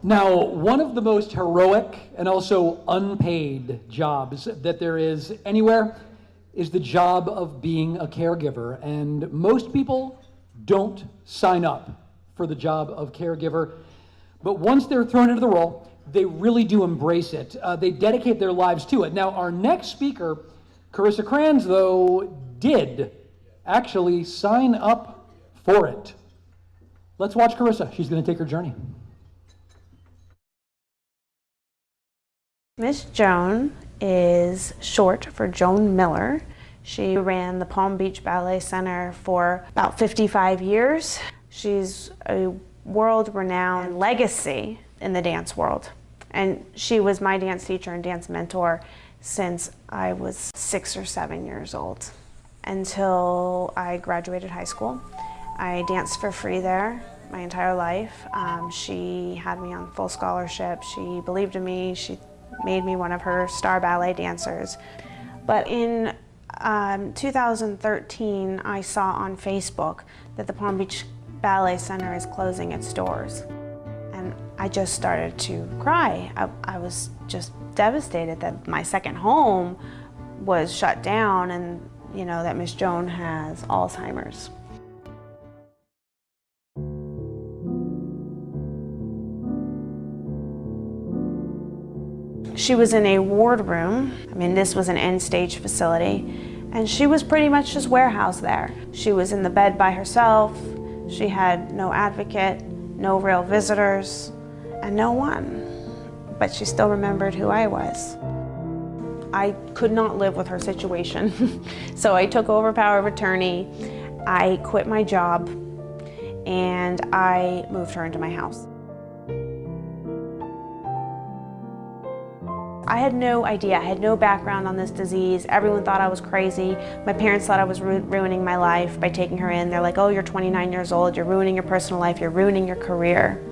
Now, one of the most heroic and also unpaid jobs that there is anywhere is the job of being a caregiver. And most people don't sign up for the job of caregiver, but once they're thrown into the role, they really do embrace it. They dedicate their lives to it. Now, our next speaker, Carissa Kranz, though, did actually sign up for it. Let's watch Carissa. She's going to take her journey. Miss Joan is short for Joan Miller. She ran the Palm Beach Ballet Center for about 55 years. She's a world-renowned legacy in the dance world. And she was my dance teacher and dance mentor since I was 6 or 7 years old. Until I graduated high school. I danced for free there my entire life. She had me on full scholarship. She believed in me. She made me one of her star ballet dancers. But in 2013, I saw on Facebook that the Palm Beach Ballet Center is closing its doors. And I just started to cry. I was just devastated that my second home was shut down and, you know, that Miss Joan has Alzheimer's. She was in a ward room. I mean, this was an end-stage facility, and she was pretty much just warehoused there. She was in the bed by herself. She had no advocate, no real visitors, and no one. But she still remembered who I was. I could not live with her situation, so I took over power of attorney. I quit my job, and I moved her into my house. I had no idea, I had no background on this disease. Everyone thought I was crazy. My parents thought I was ruining my life by taking her in. They're like, oh, you're 29 years old, you're ruining your personal life, you're ruining your career.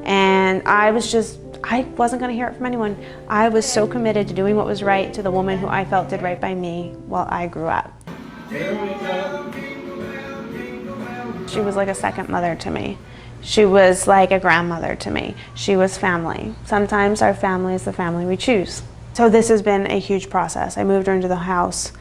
And I wasn't gonna hear it from anyone. I was so committed to doing what was right to the woman who I felt did right by me while I grew up. She was like a second mother to me. She was like a grandmother to me. She was family. Sometimes our family is the family we choose. So this has been a huge process. I moved her into the house.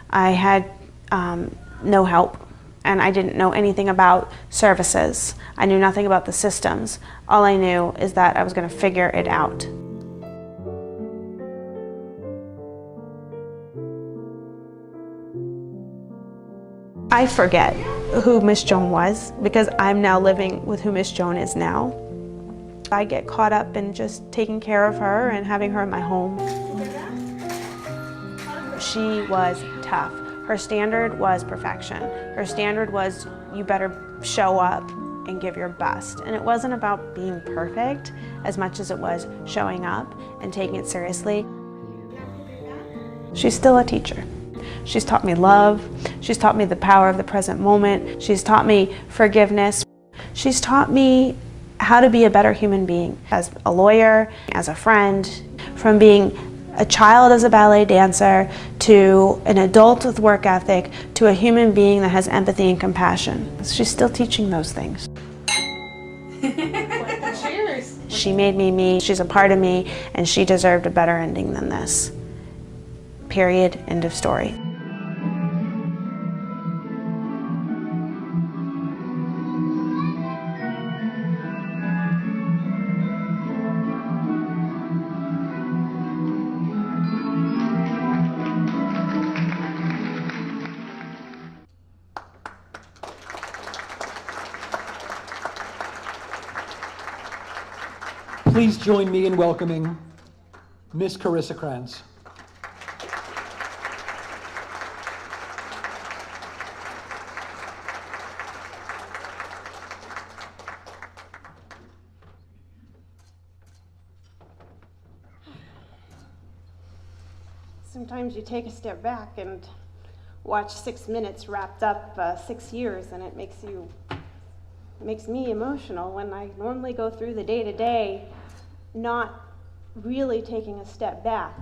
I had no help, and I didn't know anything about services. I knew nothing about the systems. All I knew is that I was going to figure it out. I forget who Miss Joan was because I'm now living with who Miss Joan is now. I get caught up in just taking care of her and having her in my home. She was tough. Her standard was perfection. Her standard was you better show up and give your best. And it wasn't about being perfect as much as it was showing up and taking it seriously. She's still a teacher. She's taught me love. She's taught me the power of the present moment. She's taught me forgiveness. She's taught me how to be a better human being as a lawyer, as a friend, from being a child as a ballet dancer to an adult with work ethic to a human being that has empathy and compassion. She's still teaching those things. Cheers. She made me me. She's a part of me, and she deserved a better ending than this. Period. End of story. Please join me in welcoming Miss Carissa Kranz. Sometimes you take a step back and watch 6 minutes wrapped up 6 years, and it makes me emotional when I normally go through the day-to-day not really taking a step back,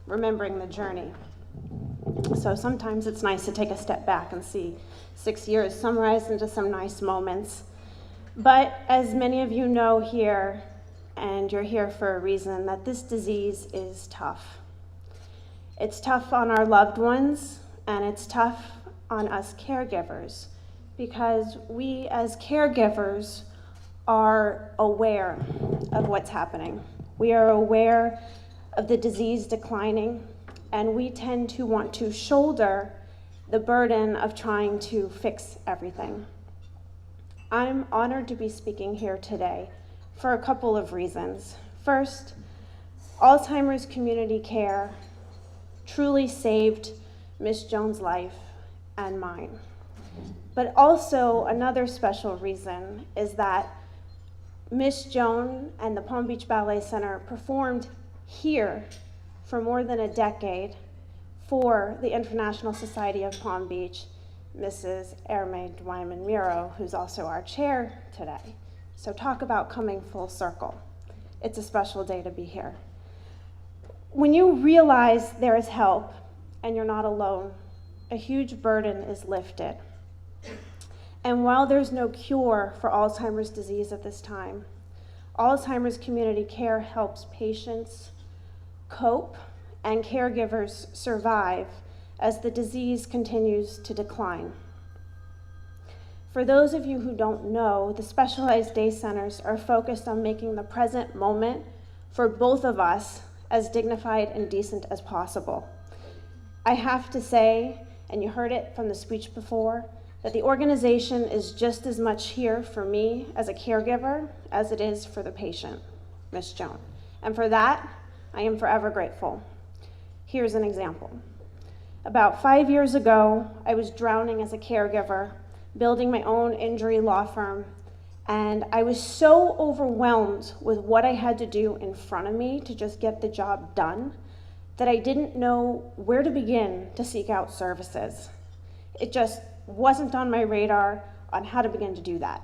remembering the journey. So sometimes it's nice to take a step back and see 6 years summarized into some nice moments. But as many of you know here, and you're here for a reason, that this disease is tough. It's tough on our loved ones, and it's tough on us caregivers, because we as caregivers are aware of what's happening. We are aware of the disease declining, and we tend to want to shoulder the burden of trying to fix everything. I'm honored to be speaking here today for a couple of reasons. First, Alzheimer's community care truly saved Miss Joan's life and mine. But also another special reason is that Miss Joan and the Palm Beach Ballet Center performed here for more than a decade for the International Society of Palm Beach, Mrs. Hermé de Wyman Miro, who's also our chair today. So talk about coming full circle. It's a special day to be here. When you realize there is help and you're not alone, a huge burden is lifted. And while there's no cure for Alzheimer's disease at this time, Alzheimer's community care helps patients cope and caregivers survive as the disease continues to decline. For those of you who don't know, the specialized day centers are focused on making the present moment for both of us as dignified and decent as possible. I have to say, and you heard it from the speech before, that the organization is just as much here for me as a caregiver as it is for the patient, Miss Joan. And for that, I am forever grateful. Here's an example. About 5 years ago, I was drowning as a caregiver, building my own injury law firm, and I was so overwhelmed with what I had to do in front of me to just get the job done that I didn't know where to begin to seek out services. It just wasn't on my radar on how to begin to do that.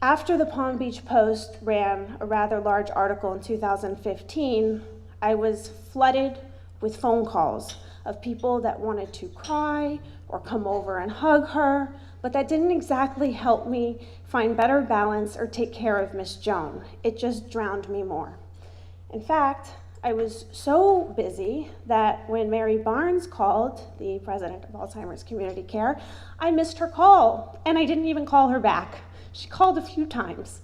After the Palm Beach Post ran a rather large article in 2015, I was flooded with phone calls of people that wanted to cry or come over and hug her, but that didn't exactly help me find better balance or take care of Miss Joan. It just drowned me more. In fact, I was so busy that when Mary Barnes called, the president of Alzheimer's Community Care, I missed her call, and I didn't even call her back. She called a few times.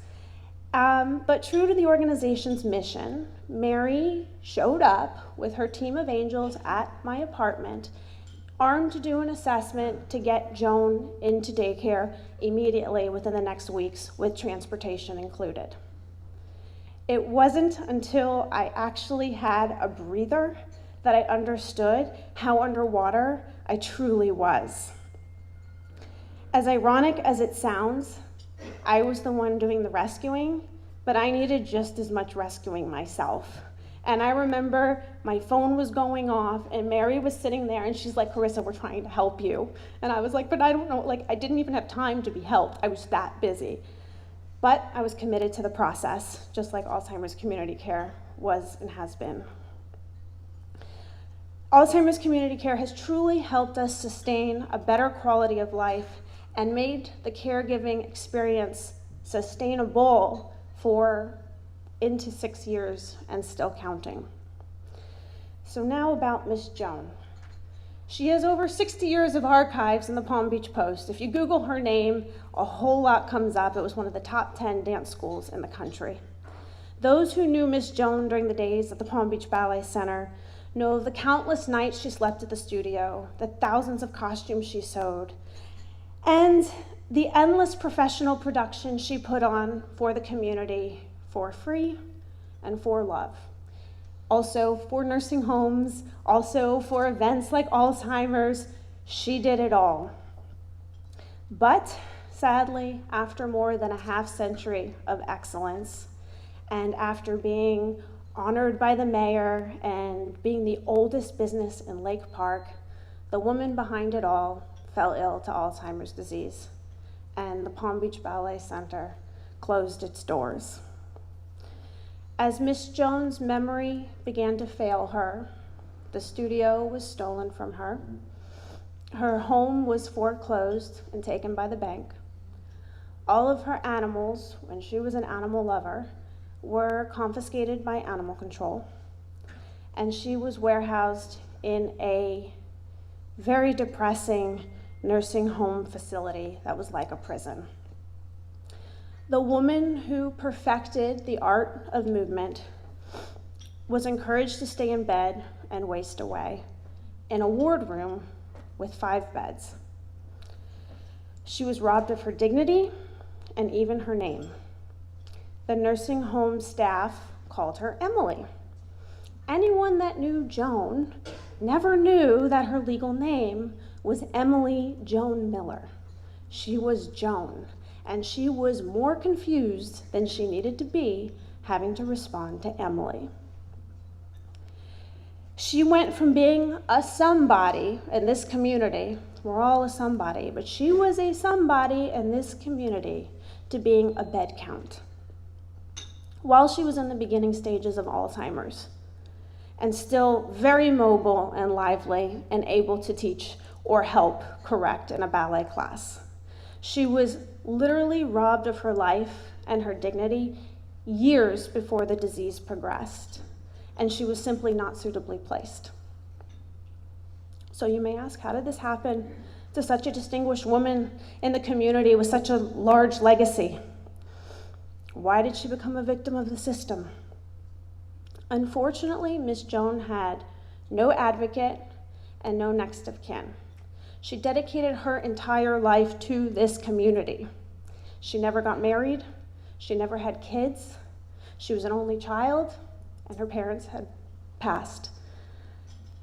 But true to the organization's mission, Mary showed up with her team of angels at my apartment, armed to do an assessment to get Joan into daycare immediately within the next weeks, with transportation included. It wasn't until I actually had a breather that I understood how underwater I truly was. As ironic as it sounds, I was the one doing the rescuing, but I needed just as much rescuing myself. And I remember my phone was going off and Mary was sitting there and she's like, "Carissa, we're trying to help you." And I was like, "But I don't know, I didn't even have time to be helped. I was that busy." But I was committed to the process, just like Alzheimer's Community Care was and has been. Alzheimer's Community Care has truly helped us sustain a better quality of life and made the caregiving experience sustainable for into 6 years and still counting. So now about Miss Joan. She has over 60 years of archives in the Palm Beach Post. If you Google her name, a whole lot comes up. It was one of the top 10 dance schools in the country. Those who knew Miss Joan during the days at the Palm Beach Ballet Center know of the countless nights she slept at the studio, the thousands of costumes she sewed, and the endless professional production she put on for the community for free and for love. Also for nursing homes, also for events like Alzheimer's. She did it all. But sadly, after more than a half century of excellence, and after being honored by the mayor and being the oldest business in Lake Park, the woman behind it all fell ill to Alzheimer's disease, and the Palm Beach Ballet Center closed its doors. As Miss Joan's memory began to fail her, the studio was stolen from her, her home was foreclosed and taken by the bank, All of her animals, when she was an animal lover, were confiscated by animal control, and she was warehoused in a very depressing nursing home facility that was like a prison. The woman who perfected the art of movement was encouraged to stay in bed and waste away in a ward room with 5 beds. She was robbed of her dignity and even her name. The nursing home staff called her Emily. Anyone that knew Joan never knew that her legal name was Emily Joan Miller. She was Joan, and she was more confused than she needed to be, having to respond to Emily. She went from being a somebody in this community, we're all a somebody, but she was a somebody in this community, to being a bed count, while she was in the beginning stages of Alzheimer's, and still very mobile and lively and able to teach or help correct in a ballet class. She was literally robbed of her life and her dignity years before the disease progressed, and she was simply not suitably placed. So you may ask, how did this happen to such a distinguished woman in the community with such a large legacy? Why did she become a victim of the system? Unfortunately, Miss Joan had no advocate and no next of kin. She dedicated her entire life to this community. She never got married. She never had kids. She was an only child, and her parents had passed,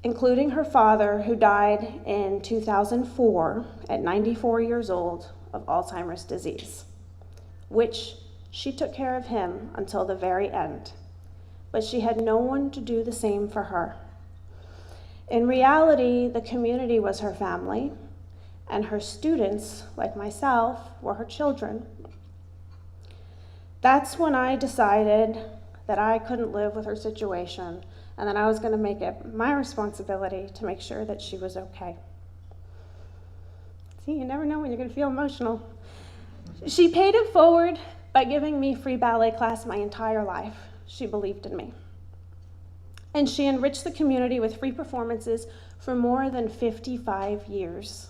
including her father, who died in 2004 at 94 years old of Alzheimer's disease, which she took care of him until the very end. But she had no one to do the same for her. In reality, the community was her family, and her students, like myself, were her children. That's when I decided that I couldn't live with her situation, and that I was going to make it my responsibility to make sure that she was okay. See, you never know when you're going to feel emotional. She paid it forward by giving me free ballet class my entire life. She believed in me. And she enriched the community with free performances for more than 55 years.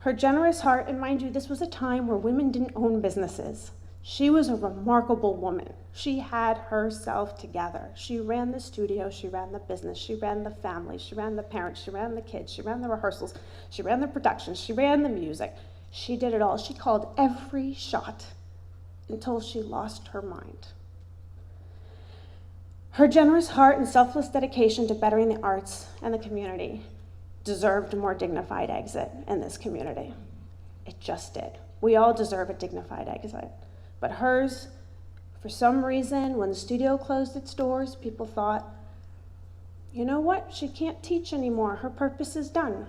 Her generous heart, and mind you, this was a time where women didn't own businesses. She was a remarkable woman. She had herself together. She ran the studio, she ran the business, she ran the family, she ran the parents, she ran the kids, she ran the rehearsals, she ran the productions, she ran the music. She did it all. She called every shot until she lost her mind. Her generous heart and selfless dedication to bettering the arts and the community deserved a more dignified exit in this community. It just did. We all deserve a dignified exit. But hers, for some reason, when the studio closed its doors, people thought, you know what, she can't teach anymore. Her purpose is done.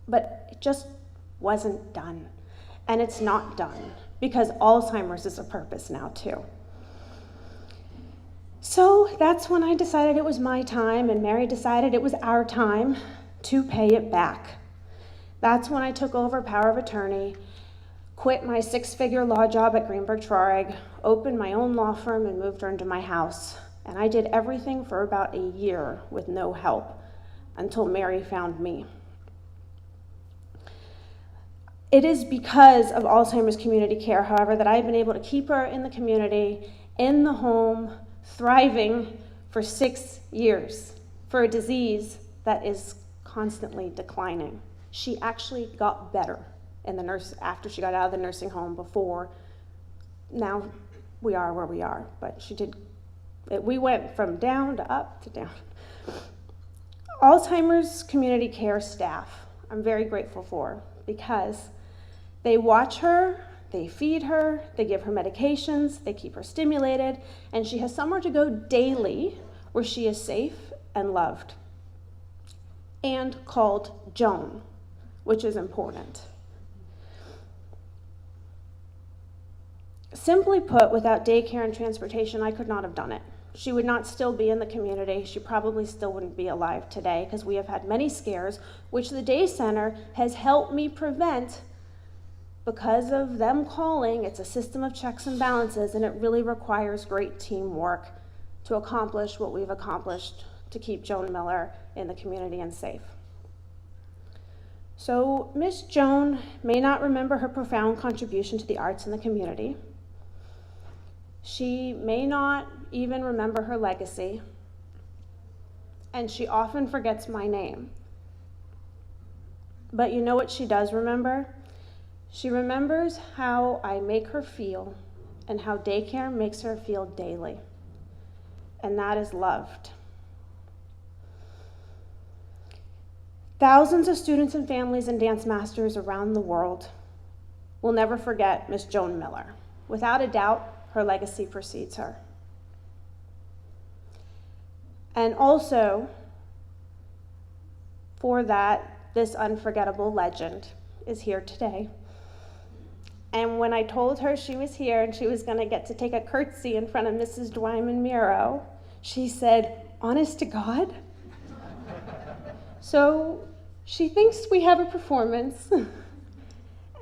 But it just wasn't done. And it's not done, because Alzheimer's is a purpose now too. So that's when I decided it was my time, and Mary decided it was our time to pay it back. That's when I took over power of attorney, quit my 6-figure law job at Greenberg Traurig, opened my own law firm, and moved her into my house. And I did everything for about a year with no help, until Mary found me. It is because of Alzheimer's community care, however, that I've been able to keep her in the community, in the home, thriving for 6 years for a disease that is constantly declining. She actually got better in the nurse after she got out of the nursing home. Before, now we are where we are, but we went from down to up to down. Alzheimer's community care staff, I'm very grateful for, because they watch her, they feed her, they give her medications, they keep her stimulated, and she has somewhere to go daily where she is safe and loved, and called Joan, which is important. Simply put, without daycare and transportation, I could not have done it. She would not still be in the community. She probably still wouldn't be alive today, because we have had many scares, which the day center has helped me prevent Because of them calling, it's a system of checks and balances, and it really requires great teamwork to accomplish what we've accomplished to keep Joan Miller in the community and safe. So Miss Joan may not remember her profound contribution to the arts in the community. She may not even remember her legacy, and she often forgets my name. But you know what she does remember? She remembers how I make her feel and how daycare makes her feel daily. And that is loved. Thousands of students and families and dance masters around the world will never forget Miss Joan Miller. Without a doubt, her legacy precedes her. And also, for that, this unforgettable legend is here today. And when I told her she was here and she was going to get to take a curtsy in front of Mrs. de Wyman Miro, she said, "Honest to God?" So she thinks we have a performance.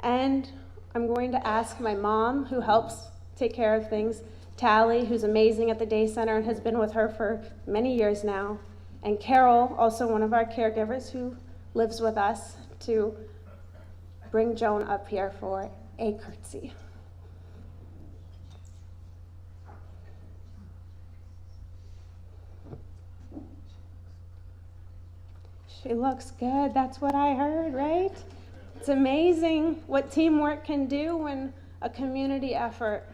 And I'm going to ask my mom, who helps take care of things, Tally, who's amazing at the day center and has been with her for many years now, and Carol, also one of our caregivers who lives with us, to bring Joan up here for a curtsy. She looks good, that's what I heard, right? It's amazing what teamwork can do when a community effort.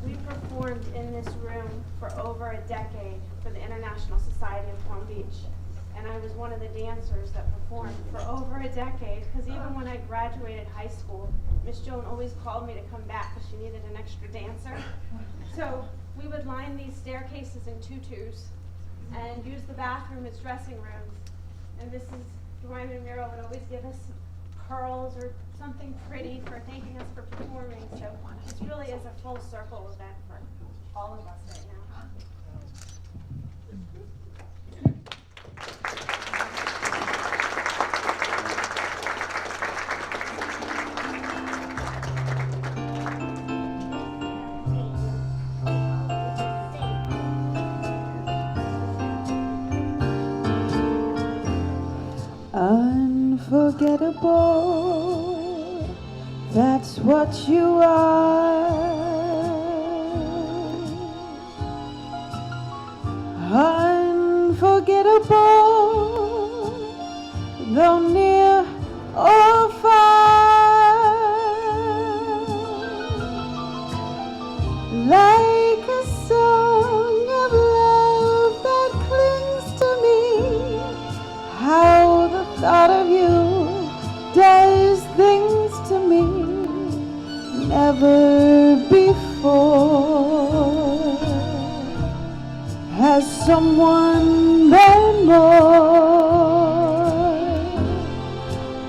We performed in this room for over a decade for the International Society of Palm Beach. And I was one of the dancers that performed for over a decade, because even when I graduated high school, Miss Joan always called me to come back because she needed an extra dancer. So we would line these staircases in tutus and use the bathroom as dressing rooms. And Mrs. de Wyman Miro would always give us pearls or something pretty for thanking us for performing. So this really is a full circle event for all of us right now. unforgettable. That's what you are. Unforgettable, though near or far, like a song of love that clings to me. How the thought of you does things to me never before has someone been more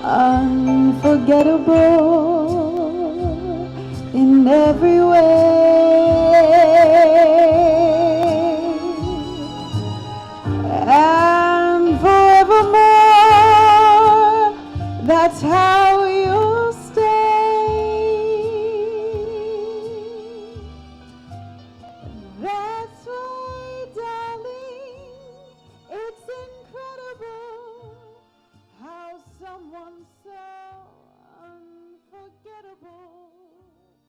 unforgettable in every way.